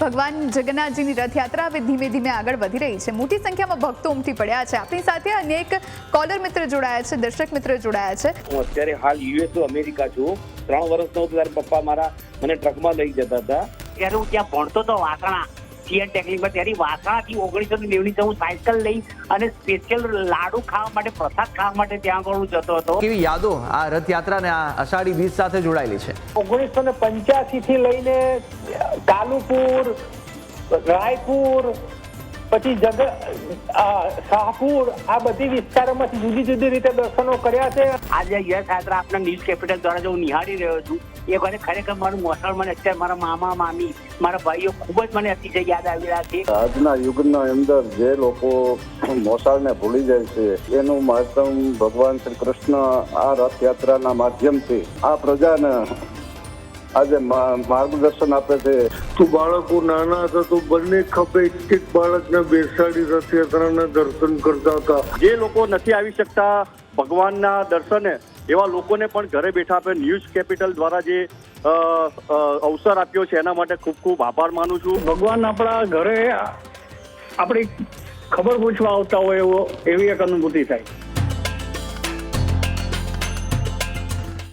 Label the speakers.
Speaker 1: ભગવાન જગન્નાથજીની રથયાત્રા હવે ધીમે ધીમે આગળ વધી રહી છે। મોટી સંખ્યામાં ભક્તો ઉમટી પડ્યા છે। આપણી સાથે અનેક કોલર મિત્ર જોડાયા છે, દર્શક મિત્ર જોડાયા છે।
Speaker 2: હું અત્યારે હાલ યુએસ અમેરિકા છું। 3 વર્ષનો ત્યારે પપ્પા મારા મને ટ્રકમાં લઈ જતા હતા।
Speaker 3: ત્યારે હું ત્યાં ભણતો હતો વાસણા સીએન ટેકનિકમાં। ત્યારે વાસણાથી 1990 હું સાયકલ લઈ અને સ્પેશિયલ લાડુ ખાવા માટે, પ્રસાદ ખાવા માટે ત્યાં આગળ જતો હતો।
Speaker 4: કેવી યાદો આ રથયાત્રાને આ અષાઢી બીજ સાથે જોડાયેલી છે?
Speaker 5: 1985 થી લઈને કાલુપુર, રાયપુર, પછી શાહપુર, આ બધી વિસ્તારોમાંથી જુદી જુદી રીતે દર્શનો કર્યા છે।
Speaker 3: આજે યશ યાત્રા આપણા ન્યૂઝ કેપિટલ દ્વારા જો હું નિહાળી રહ્યો છું, એ મને ખરેખર મારું મોસાળ, મને અત્યારે મારા મામા મામી, મારા ભાઈઓ ખૂબ જ મને અતિશય યાદ આવી રહ્યા છે।
Speaker 6: આજના યુગના અંદર જે લોકો મોસાળને ભૂલી જાય છે એનું મહત્તમ ભગવાન શ્રી કૃષ્ણ આ રથયાત્રાના માધ્યમથી આ પ્રજાને આજે માર્ગદર્શન આપે છે।
Speaker 7: તું બાળકો નાના હતા તો બંને ખભે એક બાળકને બેસાડી રથયાત્રાના દર્શન કરતા હતા।
Speaker 8: જે લોકો નથી આવી શકતા ભગવાનના દર્શને, એવા લોકોને પણ ઘરે બેઠા આપણે ન્યૂઝ કેપિટલ દ્વારા જે અવસર આપ્યો છે એના માટે ખૂબ ખૂબ આભાર માનું છું।
Speaker 5: ભગવાન આપણા ઘરે આપણી ખબર પૂછવા આવતા હોય એવી એક અનુભૂતિ થાય।